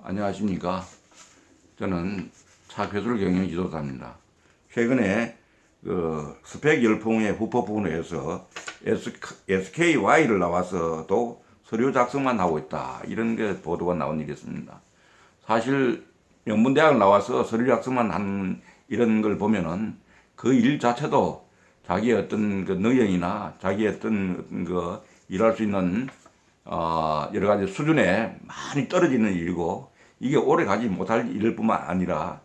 안녕하십니까. 저는 차교술 경영 지도사입니다. 최근에 스펙 열풍의 후폭풍으로 해서 SKY를 나와서도 서류 작성만 하고 있다. 이런 게 보도가 나온 일이 있습니다. 사실 명문대학을 나와서 서류 작성만 하는 이런 걸 보면은 그 일 자체도 자기의 어떤 그 능력이나 자기의 어떤 그 일할 수 있는 여러 가지 수준에 많이 떨어지는 일이고, 이게 오래 가지 못할 일일 뿐만 아니라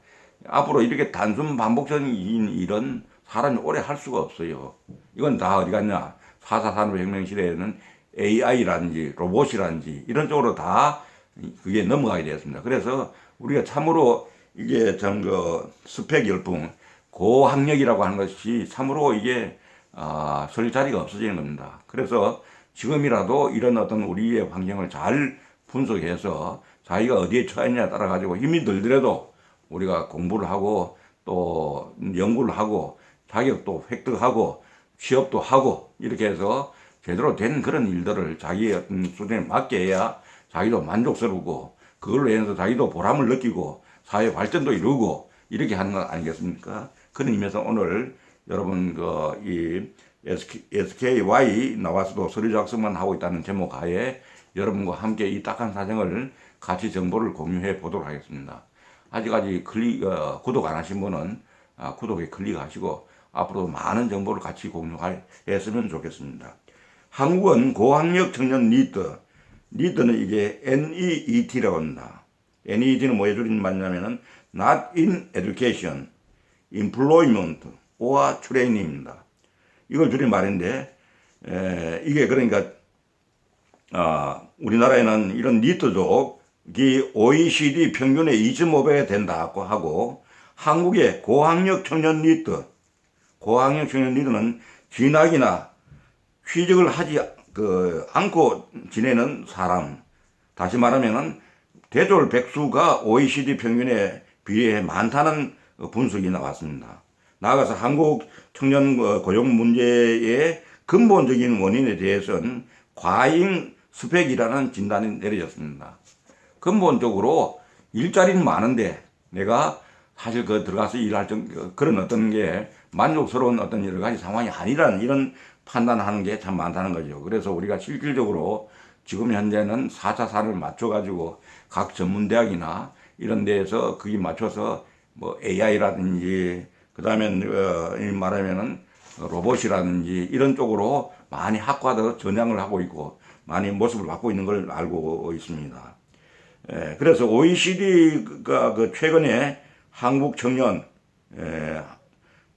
앞으로 이렇게 단순 반복적인 일은 사람이 오래 할 수가 없어요. 이건 다 어디 갔냐? 4차 산업혁명 시대에는 AI라든지 로봇이라든지 이런 쪽으로 다 그게 넘어가게 되었습니다. 그래서 우리가 참으로 이게 그 스펙 열풍, 고학력이라고 하는 것이 참으로 이게 설 자리가 없어지는 겁니다. 그래서 지금이라도 이런 어떤 우리의 환경을 잘 분석해서 자기가 어디에 처했냐에 따라 가지고 힘이 들더라도 우리가 공부를 하고 또 연구를 하고 자격도 획득하고 취업도 하고 이렇게 해서 제대로 된 그런 일들을 자기의 어떤 수준에 맞게 해야 자기도 만족스럽고 그걸로 인해서 자기도 보람을 느끼고 사회 발전도 이루고 이렇게 하는 것 아니겠습니까? 그런 의미에서 오늘 여러분 이 SKY 나와서도 서류 작성만 하고 있다는 제목 하에 여러분과 함께 이 딱한 사정을 같이 정보를 공유해 보도록 하겠습니다. 아직까지 구독 안 하신 분은 구독에 클릭하시고 앞으로 많은 정보를 같이 공유했으면 좋겠습니다. 한국은 고학력 청년 니드는 이게 NEET라고 합니다. NEET는 뭐에 줄인 말이냐면은 Not in Education, Employment or Training입니다. 이걸 줄인 말인데, 이게 그러니까 우리나라에는 이런 니트족이 OECD 평균의 2.5배가 된다고 하고, 한국의 고학력 청년 니트는 진학이나 취직을 하지 않고 지내는 사람, 다시 말하면은 대졸 백수가 OECD 평균에 비해 많다는 분석이 나왔습니다. 나아가서 한국 청년 고용 문제의 근본적인 원인에 대해서는 과잉 스펙이라는 진단이 내려졌습니다. 근본적으로 일자리는 많은데 내가 사실 들어가서 일할 그런 어떤 게 만족스러운 어떤 여러 가지 상황이 아니라는 이런 판단하는 게 참 많다는 거죠. 그래서 우리가 실질적으로 지금 현재는 4차 산업을 맞춰가지고 각 전문대학이나 이런 데에서 거기 맞춰서 뭐 AI라든지 그 다음에 말하면은 로봇이라든지 이런 쪽으로 많이 학과도 전향을 하고 있고 많이 모습을 갖고 있는 걸 알고 있습니다. 그래서 OECD가 최근에 한국 청년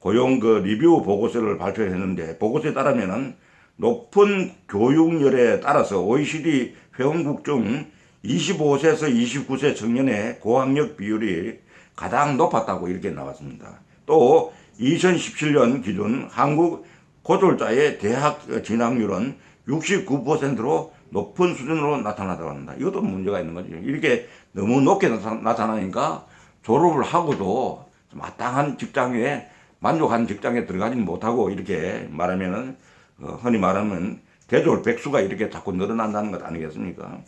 고용 리뷰 보고서를 발표했는데, 보고서에 따르면은 높은 교육열에 따라서 OECD 회원국 중 25세에서 29세 청년의 고학력 비율이 가장 높았다고 이렇게 나왔습니다. 또 2017년 기준 한국 고졸자의 대학 진학률은 69%로 높은 수준으로 나타나다고 합니다. 이것도 문제가 있는 거죠. 이렇게 너무 높게 나타나니까 졸업을 하고도 마땅한 직장에 만족한 직장에 들어가지는 못하고 이렇게 말하면은 흔히 말하면 대졸 백수가 이렇게 자꾸 늘어난다는 것 아니겠습니까?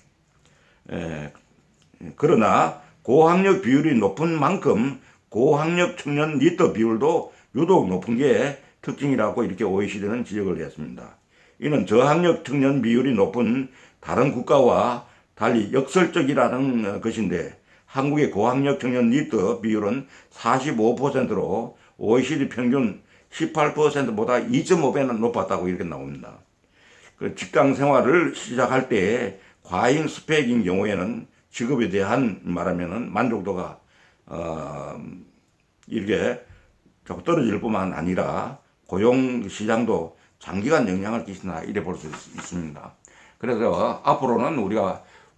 그러나 고학력 비율이 높은 만큼 고학력 청년 니트 비율도 유독 높은 게 특징이라고 이렇게 OECD는 지적을 했습니다. 이는 저학력 청년 비율이 높은 다른 국가와 달리 역설적이라는 것인데, 한국의 고학력 청년 니트 비율은 45%로 OECD 평균 18%보다 2.5배는 높았다고 이렇게 나옵니다. 직장 생활을 시작할 때 과잉 스펙인 경우에는 직업에 대한 말하면은 만족도가 이렇게 자꾸 떨어질 뿐만 아니라 고용 시장도 장기간 영향을 끼친다 이래 볼 수 있습니다. 그래서 앞으로는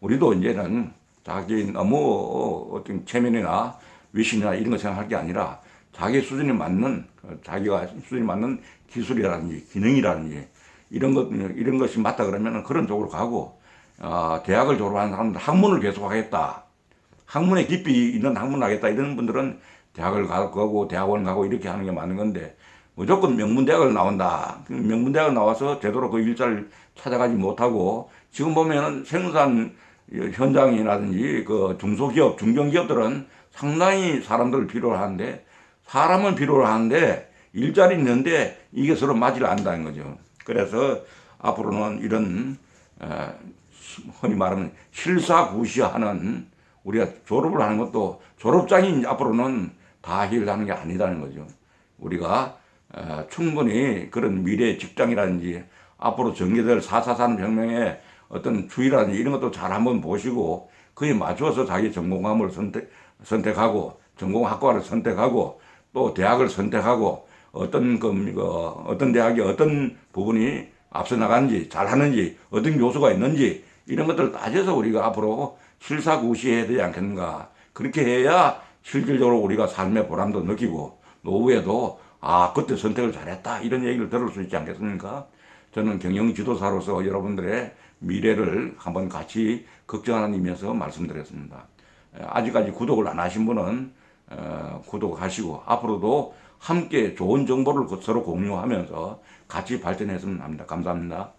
우리도 이제는 자기 너무 어떤 체면이나 위신이나 이런 거 생각할 게 아니라 자기 수준에 맞는 자기가 수준에 맞는 기술이라든지 기능이라든지 이런 것이 맞다 그러면은 그런 쪽으로 가고, 대학을 졸업한 사람들 학문을 계속하겠다, 학문에 깊이 있는 학문을 하겠다 이런 분들은 대학을 가고 대학원 가고 이렇게 하는 게 맞는 건데, 무조건 명문대학을 나온다. 명문대학을 나와서 제대로 그 일자를 찾아가지 못하고 지금 보면은 생산 현장이라든지 그 중소기업, 중견기업들은 상당히 사람들 필요한데 사람은 필요한데 일자리 있는데 이게 서로 맞질 않는다는 거죠. 그래서 앞으로는 이런 흔히 말하면 실사구시하는 우리가 졸업을 하는 것도 졸업장이 앞으로는 다 해결하는 게 아니라는 거죠. 우리가 충분히 그런 미래 직장이라든지 앞으로 전개될 4.4 산업혁명의 어떤 주의라든지 이런 것도 잘 한번 보시고 그에 맞춰서 자기 전공 과목을 선택하고 전공학과를 선택하고 또 대학을 선택하고 어떤 대학이 어떤 부분이 앞서 나가는지 잘하는지 어떤 교수가 있는지 이런 것들을 따져서 우리가 앞으로 실사구시해야 되지 않겠는가. 그렇게 해야 실질적으로 우리가 삶의 보람도 느끼고 노후에도 그때 선택을 잘했다 이런 얘기를 들을 수 있지 않겠습니까? 저는 경영지도사로서 여러분들의 미래를 한번 같이 걱정하는 의미에서 말씀드렸습니다. 아직까지 구독을 안 하신 분은 구독하시고 앞으로도 함께 좋은 정보를 서로 공유하면서 같이 발전했으면 합니다. 감사합니다.